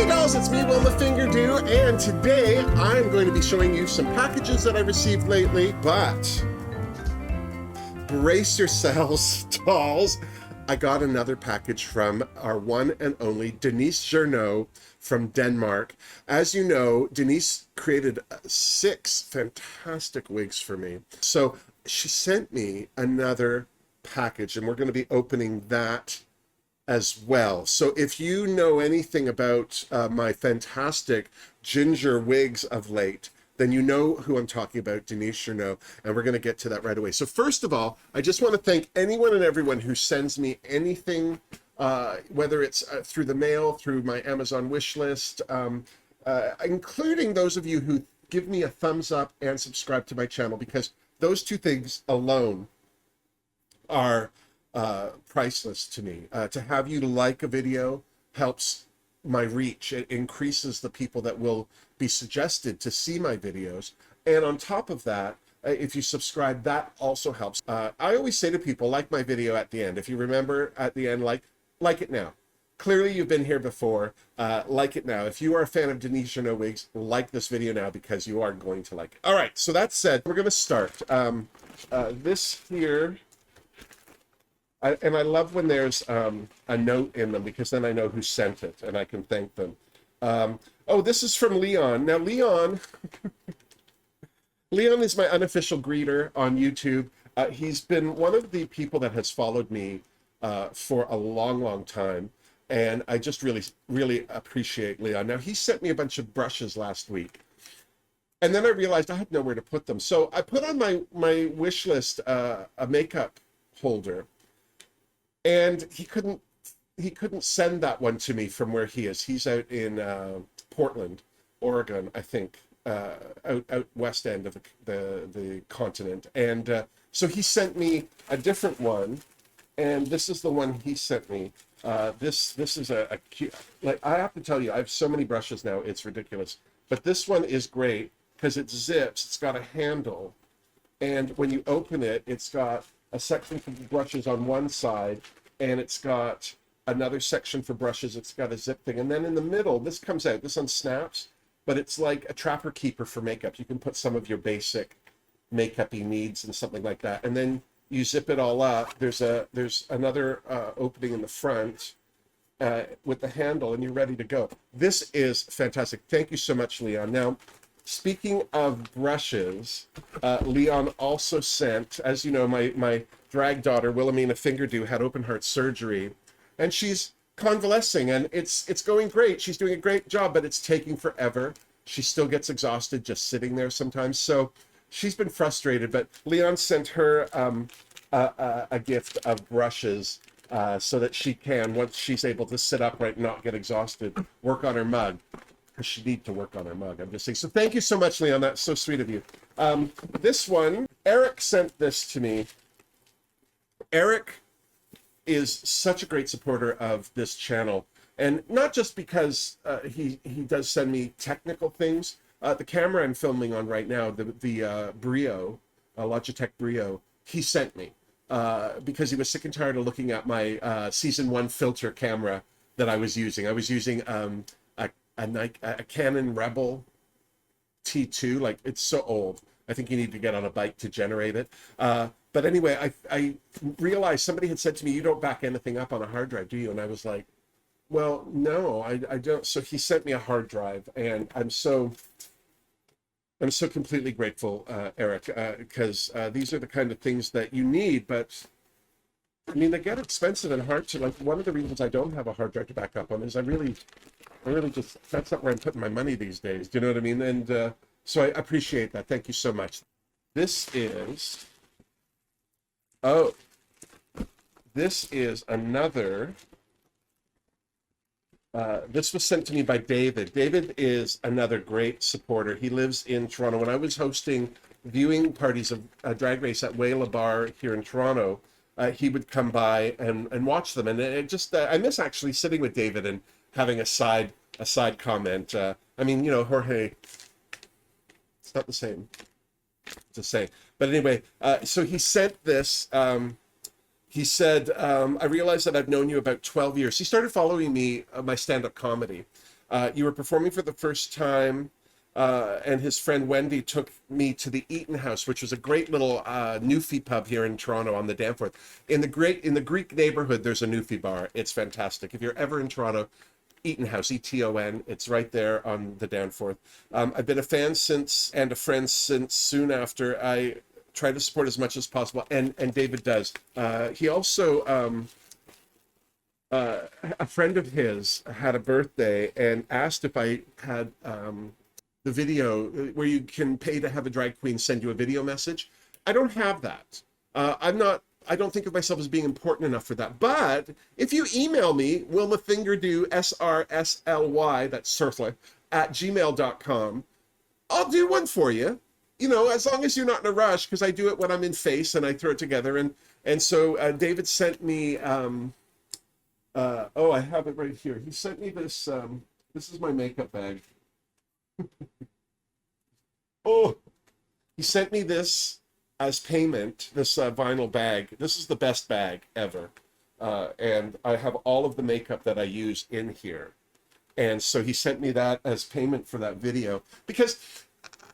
dolls, it's me, Wilma Fingerdoo, and today I'm going to be showing you some packages that I received lately, but brace yourselves, dolls. I got another package from our one and only Denise Gjernoe from Denmark. As you know, Denise created 6 fantastic wigs for me. So she sent me another package, and we're going to be opening that as well. So if you know anything about my fantastic ginger wigs of late, then you know who I'm talking about, Denise Gjernoe, and we're going to get to that right away. So first of all, I just want to thank anyone and everyone who sends me anything, whether it's through the mail, through my Amazon wish list, including those of you who give me a thumbs up and subscribe to my channel, because those 2 things alone are priceless to me. To have you like a video helps my reach. It increases the people that will be suggested to see my videos. And on top of that, if you subscribe, that also helps. I always say to people, like my video at the end. If you remember at the end, like it now. Clearly you've been here before, like it now. If you are a fan of Denise Gjernoe wigs, like this video now, because you are going to like it. All right, so that said, we're gonna start. This here, and I love when there's a note in them, because then I know who sent it and I can thank them. Oh, this is from Leon. Now, Leon is my unofficial greeter on YouTube. He's been one of the people that has followed me for a long, long time. And I just really, really appreciate Leon. Now, he sent me a bunch of brushes last week. And then I realized I had nowhere to put them. So I put on my wish list a makeup holder. And he couldn't send that one to me from where he is. He's out in Portland, Oregon, I think, out west end of the continent. And so he sent me a different one, and this is the one he sent me. This is a cute, like, I have to tell you, I have so many brushes now, it's ridiculous. But this one is great because it zips. It's got a handle, and when you open it, it's got a section for brushes on one side, and it's got another section for brushes. It's got a zip thing, and then in the middle, this comes out. This one snaps, but it's like a trapper keeper for makeup. You can put some of your basic makeup-y needs and something like that, and then you zip it all up. There's another opening in the front with the handle, and you're ready to go. This is fantastic. Thank you so much, Leon. Now, speaking of brushes, Leon also sent, as you know, my drag daughter, Wilhelmina Fingerdoo, had open heart surgery, and she's convalescing, and it's going great. She's doing a great job, but it's taking forever. She still gets exhausted just sitting there sometimes, so she's been frustrated, but Leon sent her a gift of brushes so that she can, once she's able to sit upright and not get exhausted, work on her mug. She needs to work on her mug, I'm just saying. So thank you so much, Leon. That's so sweet of you. This one, Eric sent this to me. Eric is such a great supporter of this channel, and not just because he does send me technical things. The camera I'm filming on right now, the Brio, Logitech Brio, he sent me because he was sick and tired of looking at my season 1 filter camera that I was using. I was using a Canon Rebel T2, like, it's so old. I think you need to get on a bike to generate it. But anyway, I realized somebody had said to me, you don't back anything up on a hard drive, do you? And I was like, well, no, I don't. So he sent me a hard drive, and I'm so completely grateful, Eric, because these are the kind of things that you need, but I mean, they get expensive and hard to, like, one of the reasons I don't have a hard drive to back up on is I really just, that's not where I'm putting my money these days. Do you know what I mean? And so I appreciate that. Thank you so much. This is, this is another, this was sent to me by David. David is another great supporter. He lives in Toronto. When I was hosting viewing parties of Drag Race at Wayla Bar here in Toronto, he would come by and watch them. And it just, I miss actually sitting with David and having a side comment. I mean, you know, Jorge, it's not the same to say. But anyway, so he sent this. He said, I realized that I've known you about 12 years. He started following me, my stand-up comedy. You were performing for the first time, and his friend Wendy took me to the Eaton House, which was a great little Newfie pub here in Toronto on the Danforth. In the Greek neighborhood, there's a Newfie bar. It's fantastic. If you're ever in Toronto, Eaton House, Eton. It's right there on the Danforth. I've been a fan since and a friend since soon after. I try to support as much as possible, and David does. He also, a friend of his had a birthday and asked if I had the video where you can pay to have a drag queen send you a video message. I don't have that. I don't think of myself as being important enough for that. But if you email me, Wilma Fingerdoo, SRSLY, that's Surfly, at gmail.com, I'll do one for you. You know, as long as you're not in a rush, because I do it when I'm in face and I throw it together. And so David sent me, oh, I have it right here. He sent me this, this is my makeup bag. Oh, he sent me this as payment, this vinyl bag. This is the best bag ever. And I have all of the makeup that I use in here. And so he sent me that as payment for that video. Because,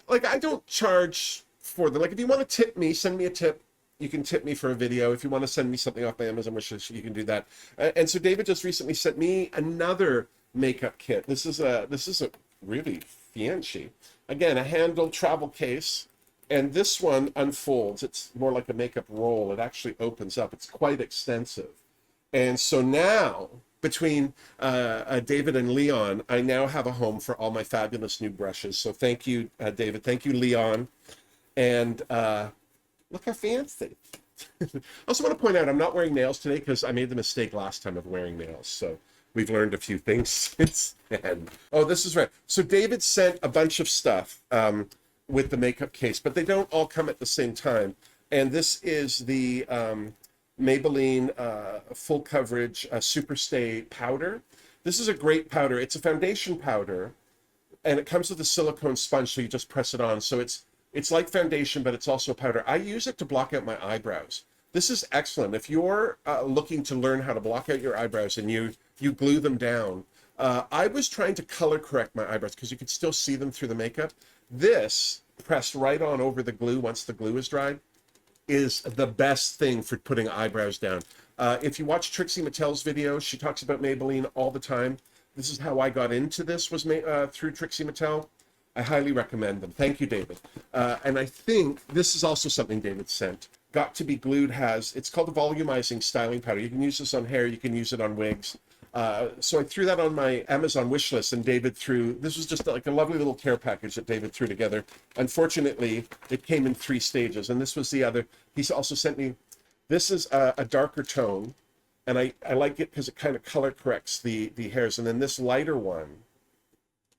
like, I don't charge for them. Like, if you want to tip me, send me a tip. You can tip me for a video. If you want to send me something off my Amazon wishlist, you can do that. And so David just recently sent me another makeup kit. This is a really fancy. Again, a handled travel case. And this one unfolds. It's more like a makeup roll. It actually opens up. It's quite extensive. And so now, between David and Leon, I now have a home for all my fabulous new brushes. So thank you, David. Thank you, Leon. And look how fancy. I also want to point out, I'm not wearing nails today because I made the mistake last time of wearing nails. So we've learned a few things since then. Oh, this is right. So David sent a bunch of stuff. With the makeup case, but they don't all come at the same time. And this is the Maybelline full coverage super stay powder. This is a great powder. It's a foundation powder, and it comes with a silicone sponge, so you just press it on. So it's like foundation, but it's also a powder. I use it to block out my eyebrows. This is excellent. If you're looking to learn how to block out your eyebrows and you glue them down, I was trying to color correct my eyebrows because you could still see them through the makeup. This, pressed right on over the glue once the glue is dried, is the best thing for putting eyebrows down. If you watch Trixie Mattel's video, she talks about Maybelline all the time. This is how I got into this, was through Trixie Mattel. I highly recommend them. Thank you, David. And I think this is also something David sent. Got to Be Glued it's called the Volumizing styling powder. You can use this on hair, you can use it on wigs. So I threw that on my Amazon wish list, and David this was just like a lovely little care package that David threw together. Unfortunately, it came in 3 stages, and this was the other. He's also sent me, this is a darker tone, and I like it because it kind of color corrects the hairs. And then this lighter one,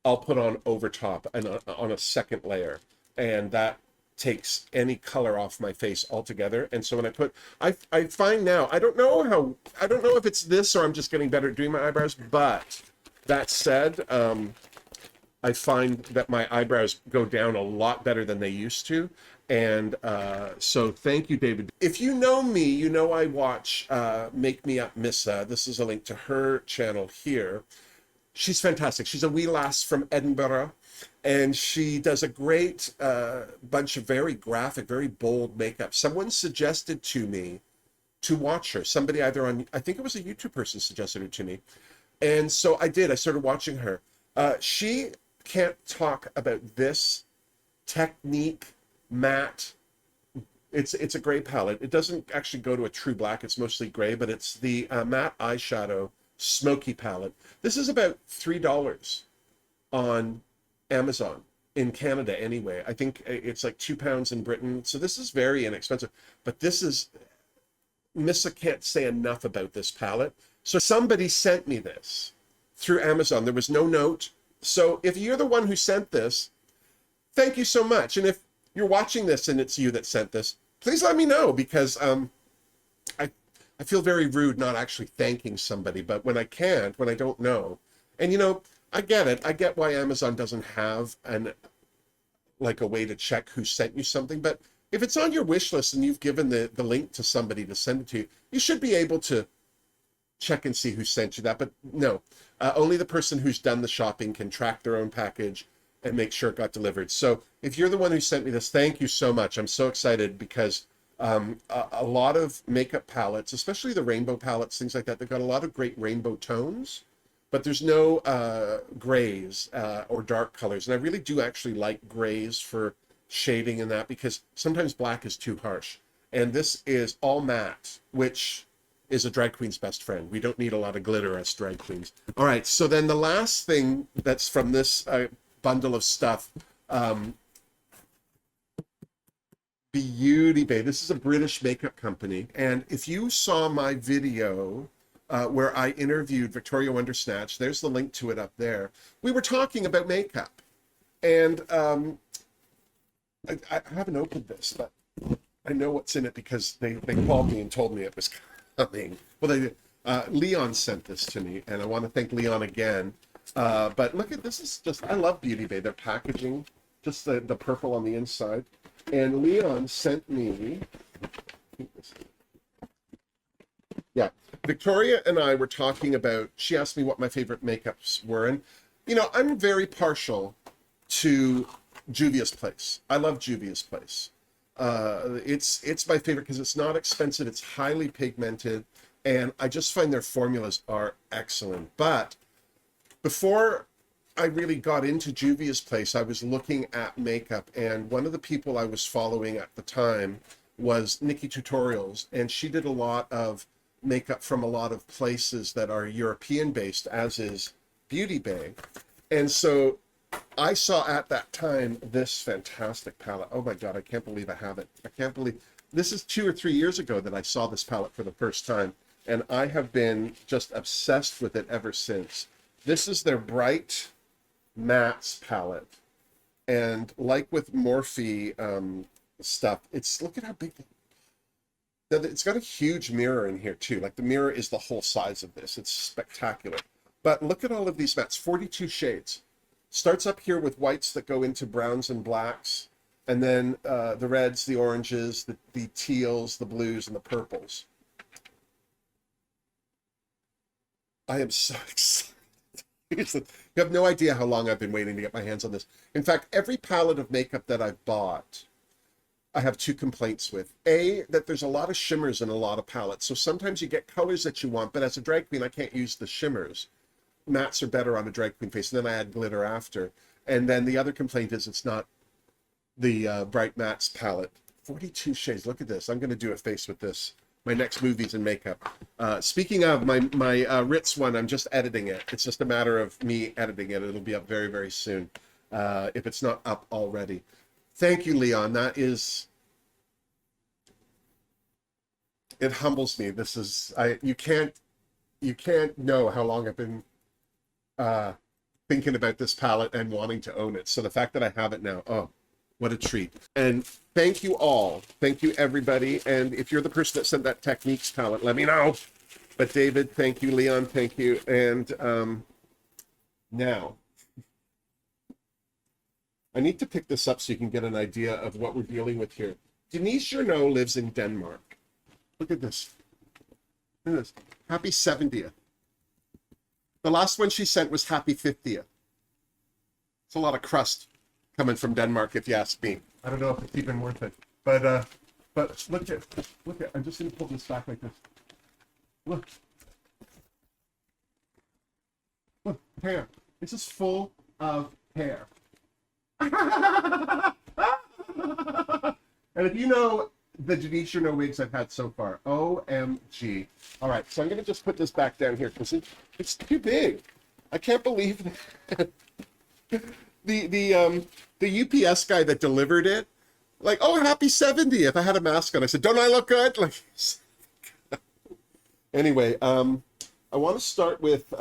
I'll put on over top and on a second layer, and that takes any color off my face altogether. And so when I find now, I don't know if it's this or I'm just getting better at doing my eyebrows, but that said, I find that my eyebrows go down a lot better than they used to. And so thank you, David. If you know me, you know I watch Make Me Up Missa. This is a link to her channel here. She's fantastic. She's a wee lass from Edinburgh. And she does a great bunch of very graphic, very bold makeup. Someone suggested to me to watch her. Somebody either on, I think it was a YouTube person suggested her to me. And so I did. I started watching her. She can't talk about this technique, matte. It's a gray palette. It doesn't actually go to a true black. It's mostly gray, but it's the matte eyeshadow smoky palette. This is about $3 on Amazon in Canada anyway. I think it's like £2 in Britain. So this is very inexpensive, but this is, Missa can't say enough about this palette. So somebody sent me this through Amazon. There was no note. So if you're the one who sent this, thank you so much. And if you're watching this and it's you that sent this, please let me know, because I feel very rude not actually thanking somebody, but when I can't, when I don't know, and you know, I get it. I get why Amazon doesn't have a way to check who sent you something. But if it's on your wish list and you've given the link to somebody to send it to you, you should be able to check and see who sent you that. But no, only the person who's done the shopping can track their own package and make sure it got delivered. So if you're the one who sent me this, thank you so much. I'm so excited because a lot of makeup palettes, especially the rainbow palettes, things like that, they've got a lot of great rainbow tones, but there's no grays or dark colors. And I really do actually like grays for shading in that, because sometimes black is too harsh. And this is all matte, which is a drag queen's best friend. We don't need a lot of glitter as drag queens. All right, so then the last thing that's from this bundle of stuff, Beauty Bay. This is a British makeup company. And if you saw my video where I interviewed Victoria Wondersnatch, there's the link to it up there. We were talking about makeup. And I haven't opened this, but I know what's in it because they called me and told me it was coming. Well, they did. Leon sent this to me, and I want to thank Leon again. But look at this. Is just, I love Beauty Bay. Their packaging, just the purple on the inside. And Leon sent me, yeah, Victoria and I were talking about, she asked me what my favorite makeups were. And, you know, I'm very partial to Juvia's Place. I love Juvia's Place. It's my favorite because it's not expensive. It's highly pigmented. And I just find their formulas are excellent. But before I really got into Juvia's Place, I was looking at makeup, and one of the people I was following at the time was Nikki Tutorials, and she did a lot of makeup from a lot of places that are European based, as is Beauty Bay. And so I saw at that time this fantastic palette. Oh my God, I can't believe I have it. I can't believe this is 2 or 3 years ago that I saw this palette for the first time, and I have been just obsessed with it ever since. This is their Bright Mattes palette, and like with Morphe stuff, it's, look at how big it's got a huge mirror in here too. Like the mirror is the whole size of this. It's spectacular. But look at all of these mattes, 42 shades. Starts up here with whites that go into browns and blacks, and then the reds, the oranges, the teals, the blues, and the purples. I am so excited. You have no idea how long I've been waiting to get my hands on this. In fact, every palette of makeup that I've bought, I have 2 complaints with. A, that there's a lot of shimmers in a lot of palettes. So sometimes you get colors that you want, but as a drag queen, I can't use the shimmers. Mattes are better on a drag queen face, and then I add glitter after. And then the other complaint is it's not the Bright Mattes palette. 42 shades. Look at this. I'm going to do a face with this. My next movie's in makeup. Speaking of my Ritz one, I'm just editing it. It's just a matter of me editing it. It'll be up very, very soon, if it's not up already. Thank you, Leon. That is, it humbles me. This is, you can't know how long I've been thinking about this palette and wanting to own it. So the fact that I have it now, oh, what a treat. And thank you all. Thank you, everybody. And if you're the person that sent that Techniques palette, let me know. But David, thank you. Leon, thank you. And now, I need to pick this up so you can get an idea of what we're dealing with here. Denise Gjernoe lives in Denmark. Look at this. Look at this. Happy 70th. The last one she sent was happy 50th. It's a lot of crust coming from Denmark, if you ask me. I don't know if it's even worth it. But look at, I'm just going to pull this back like this. Look. Look, hair. This is full of hair. And if you know the Denise Gjernoe wigs I've had so far, OMG. All right, so I'm going to just put this back down here because it's too big. I can't believe that. The UPS guy that delivered it, like, oh, happy 70th. I had a mask on. I said, don't I look good? Like, anyway, I want to start with,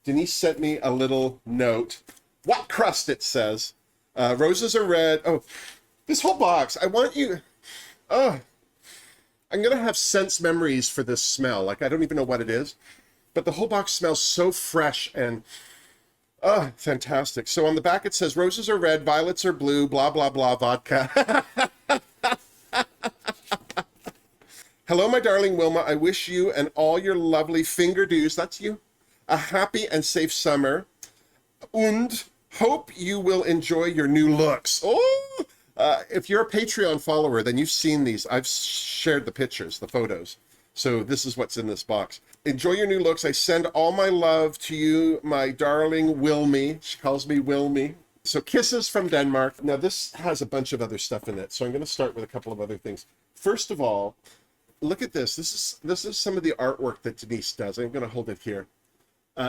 Denise sent me a little note. What crust, it says. Roses are red. Oh, this whole box. I want you, oh, I'm going to have sense memories for this smell. Like, I don't even know what it is, but the whole box smells so fresh and, oh, fantastic. So on the back it says, roses are red, violets are blue, blah, blah, blah, vodka. Hello, my darling Wilma. I wish you and all your lovely Fingerdoos, that's you, a happy and safe summer. And hope you will enjoy your new looks. Oh, if you're a Patreon follower, then you've seen these. I've shared the pictures, the photos. So this is what's in this box. Enjoy your new looks. I send all my love to you, my darling Wilmy. She calls me Wilmy. So kisses from Denmark. Now this has a bunch of other stuff in it. So I'm going to start with a couple of other things. First of all, look at this. This is some of the artwork that Denise does. I'm going to hold it here.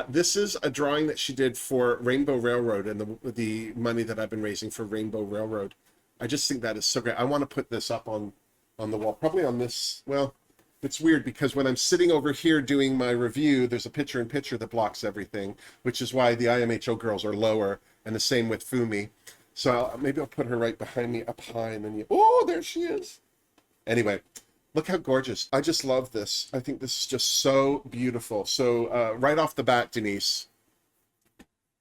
This is a drawing that she did for Rainbow Railroad and the money that I've been raising for Rainbow Railroad. I just think that is so great. I want to put this up on the wall, probably on this. Well, it's weird because when I'm sitting over here doing my review, there's a picture-in-picture that blocks everything, which is why the IMHO girls are lower, and the same with Fumi. So maybe I'll put her right behind me up high, and then oh, there she is. Anyway, look how gorgeous. I just love this. I think this is just so beautiful. So right off the bat, Denise,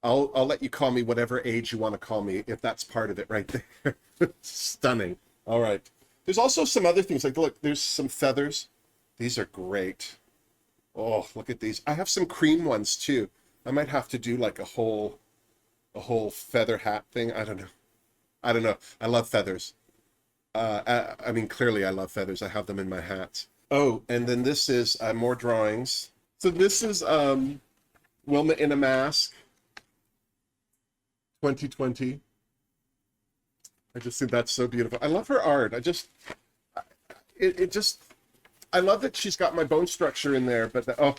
I'll let you call me whatever age you want to call me, if that's part of it right there. Stunning. All right. There's also some other things. Like, look, there's some feathers. These are great. Oh, look at these. I have some cream ones too. I might have to do like a whole feather hat thing. I don't know. I love feathers. I mean, clearly I love feathers. I have them in my hats. Oh, and then this is more drawings. So this is Wilma in a Mask, 2020. I just think that's so beautiful. I love her art. I love that she's got my bone structure in there, but I'm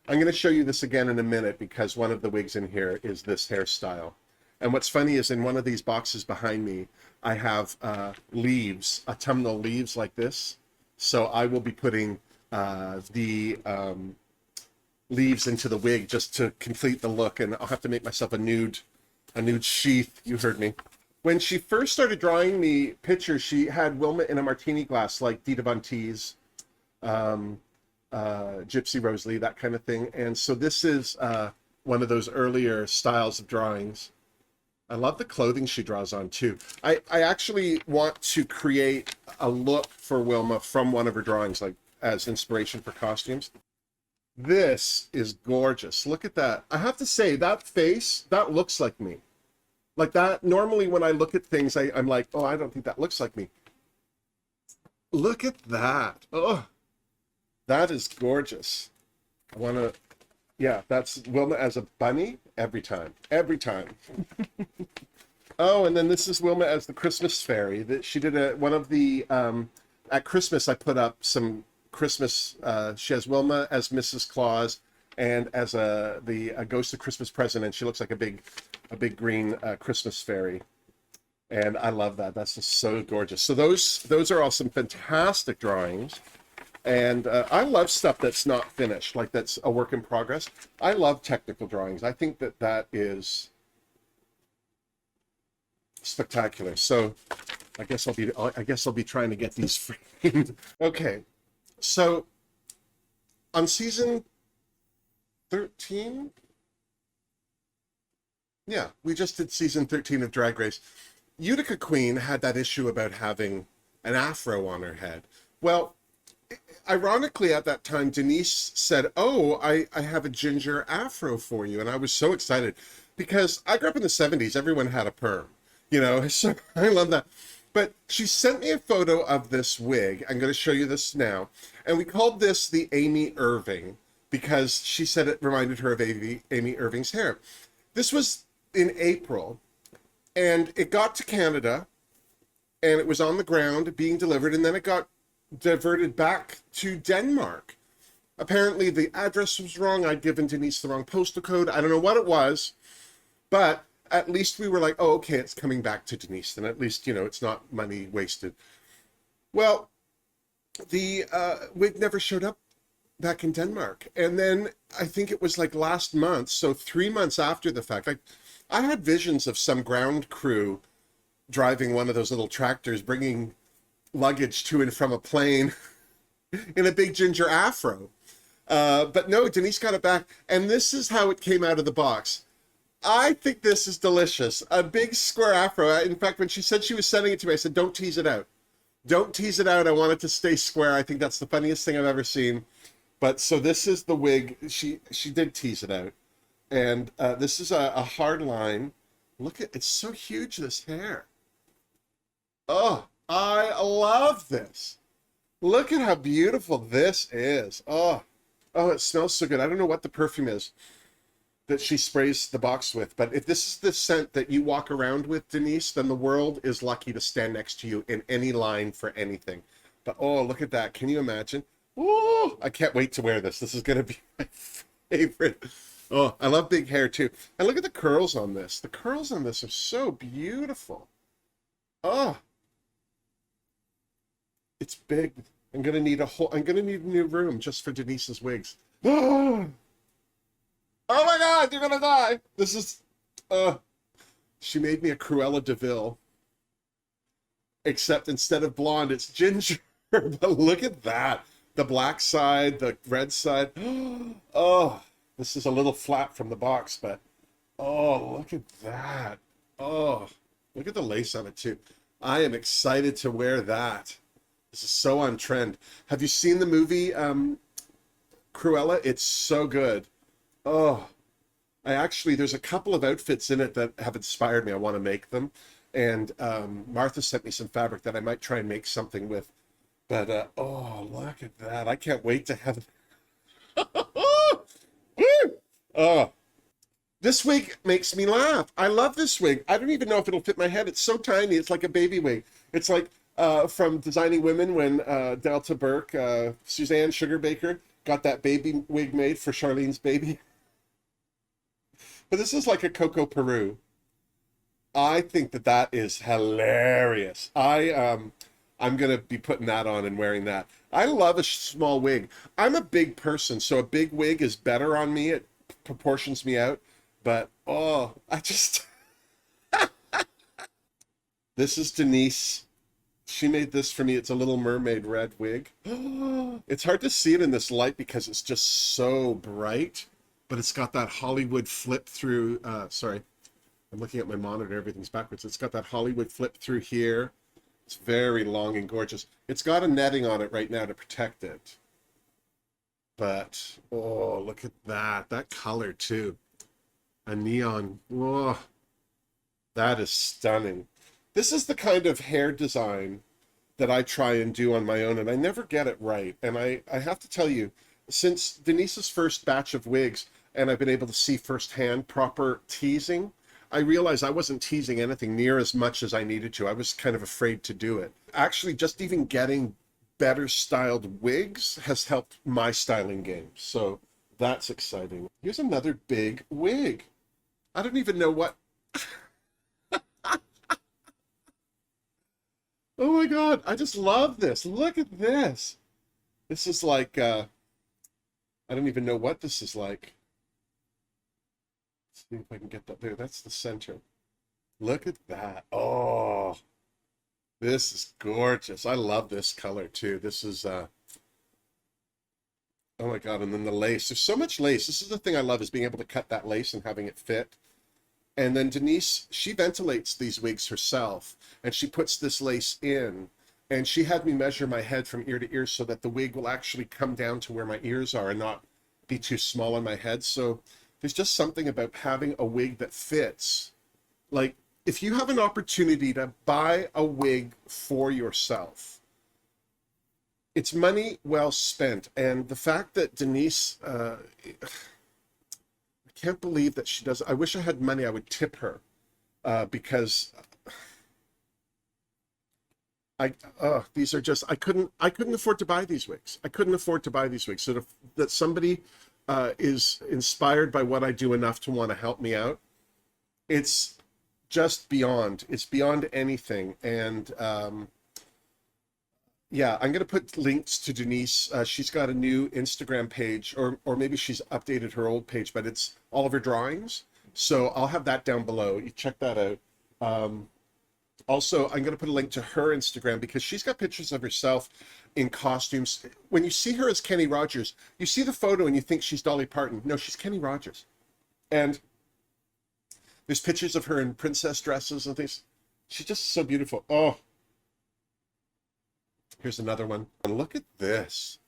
going to show you this again in a minute because one of the wigs in here is this hairstyle. And what's funny is in one of these boxes behind me, I have leaves, autumnal leaves like this. So I will be putting the leaves into the wig just to complete the look, and I'll have to make myself a nude sheath. You heard me. When she first started drawing me pictures, she had Wilma in a martini glass, like Dita Von Teese, Gypsy Rose Lee, that kind of thing. And so this is one of those earlier styles of drawings. I love the clothing she draws on too. I actually want to create a look for Wilma from one of her drawings, like as inspiration for costumes. This is gorgeous. Look at that. I have to say, that face, that looks like me. Like that, normally when I look at things, I'm like, oh, I don't think that looks like me. Look at that. Oh, that is gorgeous. I want to, yeah, that's Wilma as a bunny every time. Every time. Oh, and then this is Wilma as the Christmas fairy. That she did one of the, at Christmas I put up some Christmas, she has Wilma as Mrs. Claus and as the Ghost of Christmas Present, and she looks like a big green Christmas fairy. And I love that. That's just so gorgeous. So those are all some fantastic drawings. And I love stuff that's not finished, like that's a work in progress. I love technical drawings. I think that is spectacular. So I guess I'll be trying to get these framed. Okay. So on season 13, yeah, we just did season 13 of Drag Race. Utica Queen had that issue about having an afro on her head. Well, ironically, at that time, Denise said, oh, I have a ginger afro for you. And I was so excited because I grew up in the 70s. Everyone had a perm, you know, so I love that. But she sent me a photo of this wig. I'm going to show you this now. And we called this the Amy Irving because she said it reminded her of Amy Irving's hair. This was in April, and it got to Canada, and it was on the ground being delivered, and then it got diverted back to Denmark. Apparently the address was wrong. I'd given Denise the wrong postal code. I don't know what it was, but at least we were like, oh, okay, it's coming back to Denise. Then at least, you know, it's not money wasted. Well, the wig never showed up back in Denmark. And then I think it was like last month, so 3 months after the fact, I had visions of some ground crew driving one of those little tractors, bringing luggage to and from a plane in a big ginger afro. But no, Denise got it back. And this is how it came out of the box. I think this is delicious. A big square afro. In fact, when she said she was sending it to me, I said, don't tease it out. Don't tease it out. I want it to stay square. I think that's the funniest thing I've ever seen. But so this is the wig. She did tease it out. And this is a hard line. Look at, it's so huge, this hair. Oh, I love this. Look at how beautiful this is. Oh, oh, it smells so good. I don't know what the perfume is that she sprays the box with, but if this is the scent that you walk around with, Denise, then the world is lucky to stand next to you in any line for anything. But oh, look at that. Can you imagine? Oh, I can't wait to wear this. This is going to be my favorite. Oh, I love big hair too. And look at the curls on this. The curls on this are so beautiful. Oh, it's big. I'm gonna need a new room just for Denise's wigs. Oh, oh my God, you're gonna die. This is, she made me a Cruella de Vil, except instead of blonde, it's ginger. But look at that. The black side, the red side. Oh, this is a little flat from the box, but oh, look at that. Oh, look at the lace on it too. I am excited to wear that. This is so on trend. Have you seen the movie Cruella? It's so good. Oh, there's a couple of outfits in it that have inspired me. I want to make them. And Martha sent me some fabric that I might try and make something with. But, oh, look at that. I can't wait to have it. Oh, this wig makes me laugh. I love this wig. I don't even know if it'll fit my head. It's so tiny. It's like a baby wig. It's like from Designing Women when Delta Burke, Suzanne Sugarbaker, got that baby wig made for Charlene's baby. But this is like a Coco Peru. I think that that is hilarious. I'm gonna be putting that on and wearing that. I love a small wig. I'm a big person, so a big wig is better on me. It proportions me out. But oh, I just this is Denise. She made this for me. It's a little Mermaid Red Wig. It's hard to see it in this light because it's just so bright, but it's got that Hollywood flip through. Sorry, I'm looking at my monitor. Everything's backwards. It's got that Hollywood flip through here. It's very long and gorgeous. It's got a netting on it right now to protect it. But, oh, look at that. That color, too. A neon. Oh, that is stunning. This is the kind of hair design that I try and do on my own, and I never get it right. And I have to tell you, since Denise's first batch of wigs, and I've been able to see firsthand proper teasing, I realized I wasn't teasing anything near as much as I needed to. I was kind of afraid to do it. Actually, just even getting better styled wigs has helped my styling game. So that's exciting. Here's another big wig. I don't even know what... Oh my God, I just love this. Look at this. This is like, I don't even know what this is like. Let's see if I can get that there. That's the center. Look at that. Oh, this is gorgeous. I love this color too. This is, oh my God. And then the lace. There's so much lace. This is the thing I love, is being able to cut that lace and having it fit. And then Denise, she ventilates these wigs herself, and she puts this lace in, and she had me measure my head from ear to ear so that the wig will actually come down to where my ears are and not be too small on my head. So there's just something about having a wig that fits. Like, if you have an opportunity to buy a wig for yourself, it's money well spent. And the fact that Denise, can't believe that she does. I wish I had money. I would tip her because these are just, I couldn't afford to buy these wigs. I couldn't afford to buy these wigs. So that somebody is inspired by what I do enough to want to help me out, it's just beyond. It's beyond anything. And yeah, I'm going to put links to Denise. She's got a new Instagram page, or maybe she's updated her old page, but it's all of her drawings. So I'll have that down below. You check that out. Also, I'm going to put a link to her Instagram because she's got pictures of herself in costumes. When you see her as Kenny Rogers, you see the photo and you think she's Dolly Parton. No, she's Kenny Rogers. And there's pictures of her in princess dresses and things. She's just so beautiful. Oh, Here's another one. And look at this.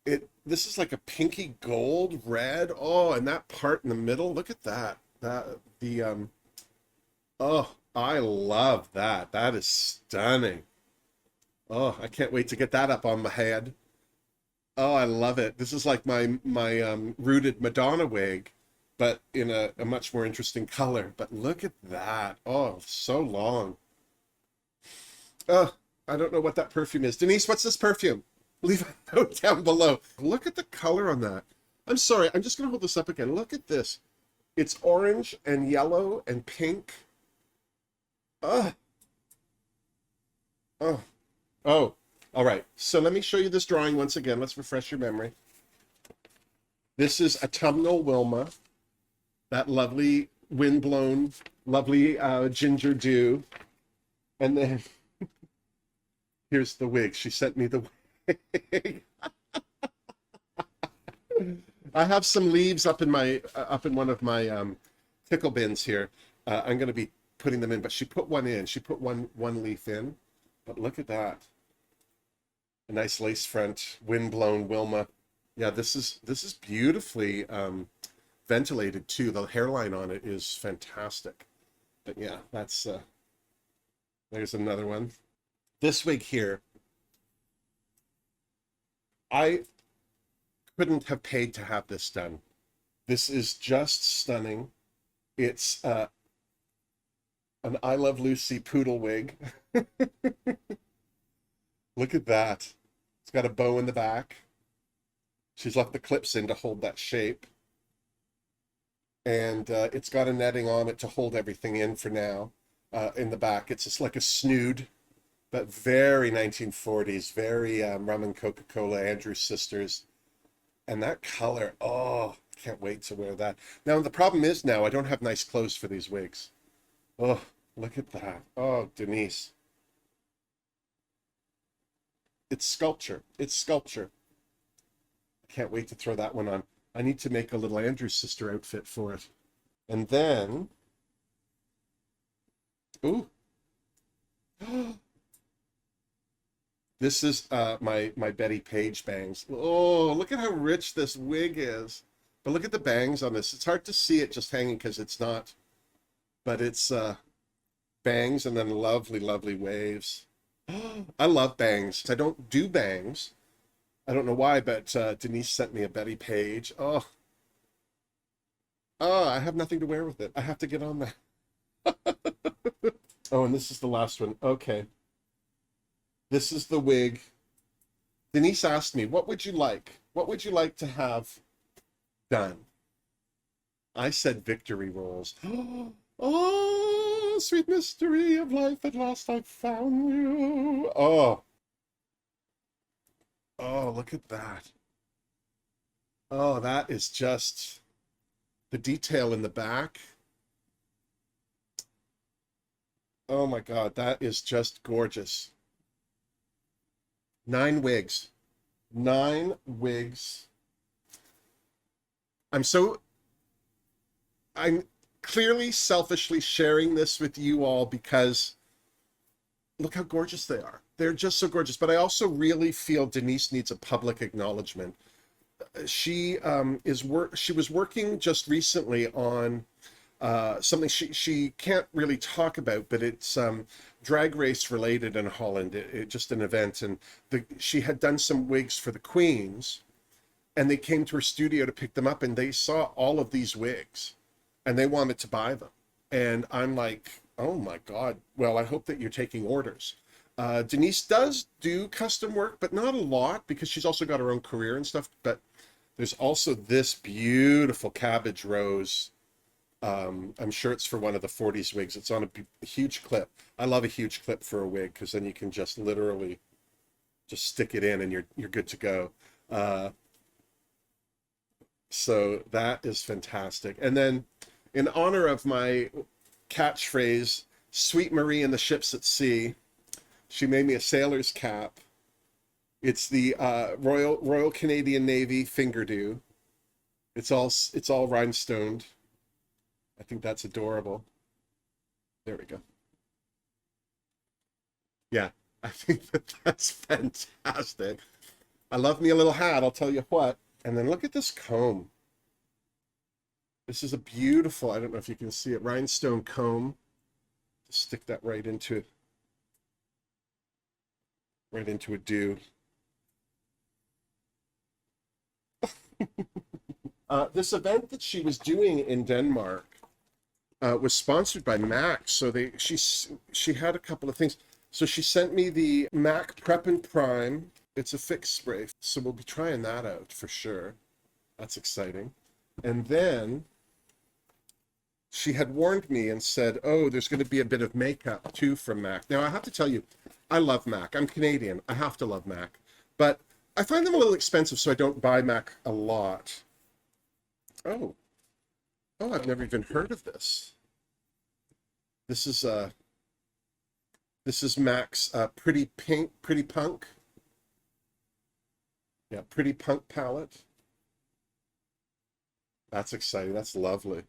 This is like a pinky gold red. Oh, and that part in the middle, look at that. Oh, I love that. That is stunning. Oh, I can't wait to get that up on my head. Oh, I love it. This is like my rooted Madonna wig, but in a much more interesting color. But look at that. Oh, so long. Oh, I don't know what that perfume is. Denise, what's this perfume? Leave a note down below. Look at the color on that. I'm sorry, I'm just gonna hold this up again. Look at this. It's orange and yellow and pink. Oh, oh, oh. All right, so let me show you this drawing once again. Let's refresh your memory. This is autumnal Wilma, that lovely windblown, lovely ginger dew. And then here's the wig. She sent me the wig. I have some leaves up in one of my pickle bins here. I'm going to be putting them in, but she put one in. She put one leaf in. But look at that. A nice lace front, windblown Wilma. Yeah, this is beautifully ventilated too. The hairline on it is fantastic. But yeah, that's there's another one. This wig here, I couldn't have paid to have this done. This is just stunning. It's an I Love Lucy poodle wig. Look at that. It's got a bow in the back. She's left the clips in to hold that shape. And it's got a netting on it to hold everything in for now. In the back, it's just like a snood, but very 1940s, very Rum and Coca-Cola, Andrews Sisters. And that color, oh, can't wait to wear that. Now, the problem is now I don't have nice clothes for these wigs. Oh, look at that. Oh, Denise. It's sculpture. It's sculpture. I can't wait to throw that one on. I need to make a little Andrews sister outfit for it. And then, ooh, this is my Betty Page bangs. Oh, look at how rich this wig is. But look at the bangs on this. It's hard to see it just hanging because it's not, but it's bangs and then lovely, lovely waves. I love bangs. I don't do bangs. I don't know why, but Denise sent me a Betty Page. Oh, I have nothing to wear with it. I have to get on that. Oh, and this is the last one. Okay. This is the wig. Denise asked me, what would you like? What would you like to have done? I said victory rolls. Oh, sweet mystery of life, at last I've found you. Oh. Oh, look at that. Oh, that is just the detail in the back. Oh my God, that is just gorgeous. 9 wigs. 9 wigs. I'm clearly selfishly sharing this with you all because look how gorgeous they are. They're just so gorgeous. But I also really feel Denise needs a public acknowledgement. She was working just recently on something she can't really talk about, but it's drag race related in Holland. It just an event, and she had done some wigs for the queens, and they came to her studio to pick them up, and they saw all of these wigs, and they wanted to buy them. And I'm like, oh my God. Well, I hope that you're taking orders. Denise does do custom work, but not a lot because she's also got her own career and stuff. But there's also this beautiful cabbage rose. I'm sure it's for one of the 40s wigs. It's on a huge clip. I love a huge clip for a wig because then you can just literally just stick it in and you're good to go. So that is fantastic. And then in honor of my catchphrase, Sweet Marie and the Ships at Sea, she made me a sailor's cap. It's the Royal Canadian Navy Fingerdoo. It's all rhinestoned. I think that's adorable. There we go. Yeah, I think that that's fantastic. I love me a little hat, I'll tell you what. And then look at this comb. This is a beautiful, I don't know if you can see it, rhinestone comb. Just stick that right into a do. This event that she was doing in Denmark was sponsored by MAC. So she had a couple of things. So she sent me the MAC Prep and Prime. It's a fix spray. So we'll be trying that out for sure. That's exciting. And then she had warned me and said, oh, there's going to be a bit of makeup too from MAC. Now, I have to tell you, I love MAC. I'm Canadian. I have to love MAC. But I find them a little expensive, so I don't buy MAC a lot. Oh, I've never even heard of this. This is MAC's Pretty Punk. Yeah, Pretty Punk palette. That's exciting. That's lovely.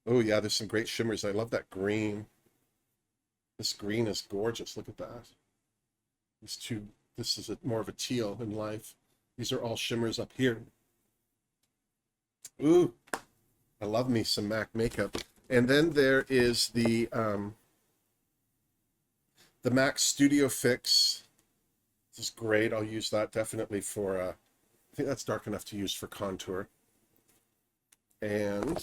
Oh yeah, there's some great shimmers. I love that green. This green is gorgeous. Look at that. This is more of a teal in life. These are all shimmers up here. Ooh, I love me some MAC makeup. And then there is the MAC Studio Fix. This is great. I'll use that definitely for, I think that's dark enough to use for contour. And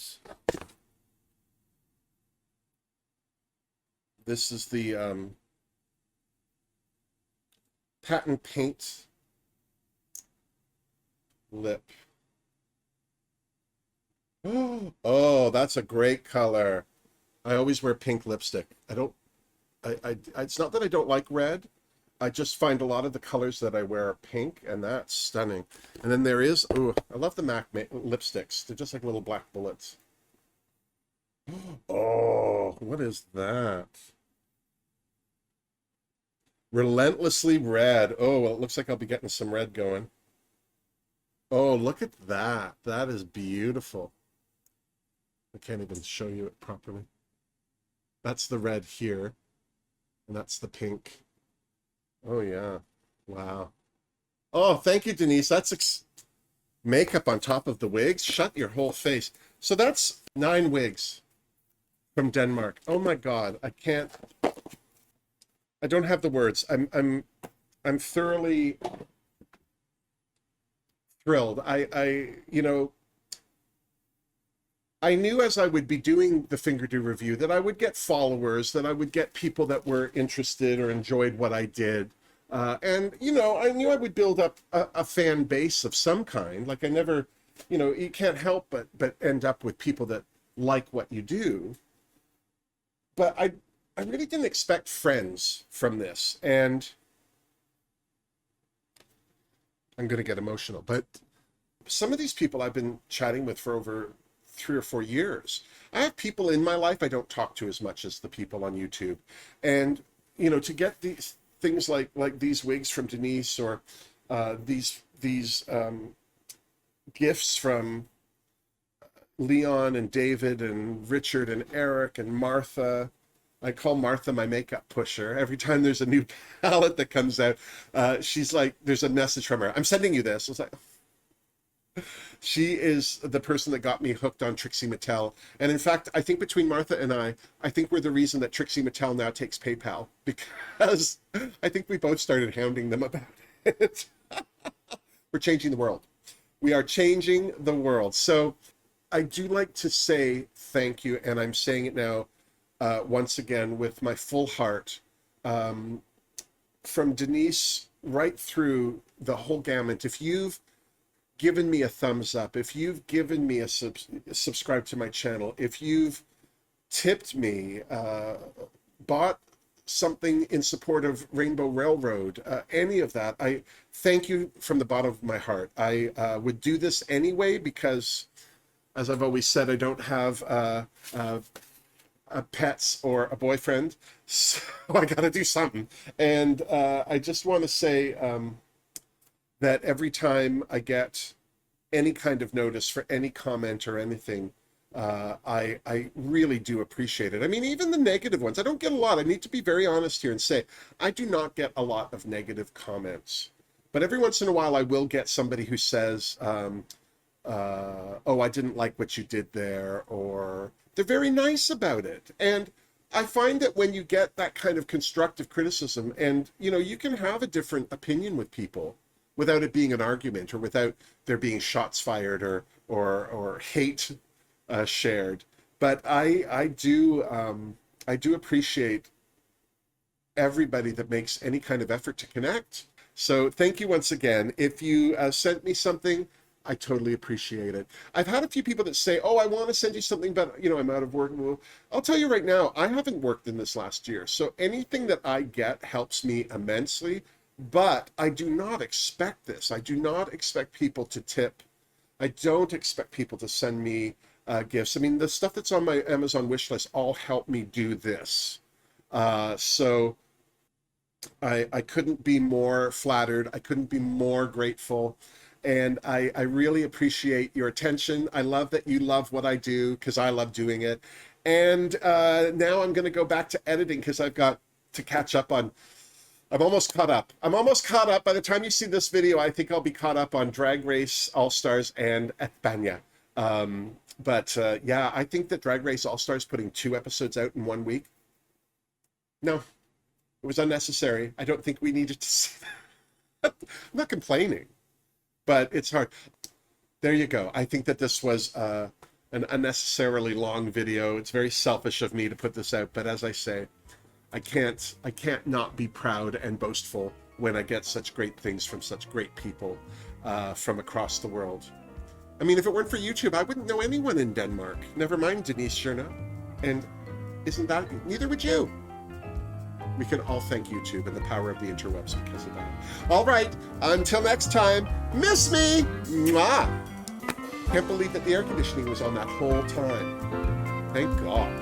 this is the Patent Paint Lip. Oh, that's a great color. I always wear pink lipstick. It's not that I don't like red. I just find a lot of the colors that I wear are pink, and that's stunning. And then there is, oh, I love the MAC lipsticks. They're just like little black bullets. Oh, what is that? Relentlessly Red. Oh, well, it looks like I'll be getting some red going. Oh, look at that. That is beautiful. I can't even show you it properly. That's the red here, and that's the pink. Oh, yeah. Wow. Oh, thank you, Denise. That's makeup on top of the wigs. Shut your whole face. So that's 9 wigs from Denmark. Oh, my God. I don't have the words. I'm thoroughly thrilled. I knew as I would be doing the Fingerdoo review that I would get followers, that I would get people that were interested or enjoyed what I did. And I knew I would build up a fan base of some kind. Like I never, you can't help but end up with people that like what you do. But I really didn't expect friends from this. And I'm going to get emotional, but some of these people I've been chatting with for over 3 or 4 years. I have people in my life I don't talk to as much as the people on YouTube. And, to get these things like these wigs from Denise or these gifts from Leon and David and Richard and Eric and Martha. I call Martha my makeup pusher. Every time there's a new palette that comes out, she's like, there's a message from her. I'm sending you this. I was like, she is the person that got me hooked on Trixie Mattel. And in fact, I think between Martha and I think we're the reason that Trixie Mattel now takes PayPal, because I think we both started hounding them about it. We're changing the world. We are changing the world. So I do like to say thank you, and I'm saying it now once again with my full heart. From Denise right through the whole gamut. If you've given me a thumbs up, if you've given me a subscribe to my channel, if you've tipped me, bought something in support of Rainbow Railroad, any of that, I thank you from the bottom of my heart. I would do this anyway because, as I've always said, I don't have pets or a boyfriend, so I got to do something. And I just want to say that every time I get any kind of notice for any comment or anything, I really do appreciate it. I mean, even the negative ones, I don't get a lot. I need to be very honest here and say, I do not get a lot of negative comments. But every once in a while, I will get somebody who says, oh, I didn't like what you did there, or they're very nice about it. And I find that when you get that kind of constructive criticism, and, you know, you can have a different opinion with people without it being an argument, or without there being shots fired, or hate shared. But I do appreciate everybody that makes any kind of effort to connect. So thank you once again. If you sent me something, I totally appreciate it. I've had a few people that say, oh, I want to send you something, but, you know, I'm out of work. Well, I'll tell you right now, I haven't worked in this last year. So anything that I get helps me immensely, but I do not expect this. I do not expect people to tip. I don't expect people to send me gifts. I mean, the stuff that's on my Amazon wish list all help me do this. So I couldn't be more flattered. I couldn't be more grateful. And I really appreciate your attention. I love that you love what I do, because I love doing it. And now I'm going to go back to editing, because I've got to catch up on, I'm almost caught up. I'm almost caught up. By the time you see this video, I think I'll be caught up on Drag Race All-Stars and España. Yeah, I think that Drag Race All-Stars putting 2 episodes out in 1 week, no, it was unnecessary. I don't think we needed to see that. I'm not complaining, but it's hard. There you go. I think that this was an unnecessarily long video. It's very selfish of me to put this out, but as I say, I can't not be proud and boastful when I get such great things from such great people from across the world. I mean, if it weren't for YouTube, I wouldn't know anyone in Denmark. Never mind Denise Gjernoe. And isn't that, neither would you. We can all thank YouTube and the power of the interwebs because of that. All right, until next time, miss me. Mwah. Can't believe that the air conditioning was on that whole time. Thank God.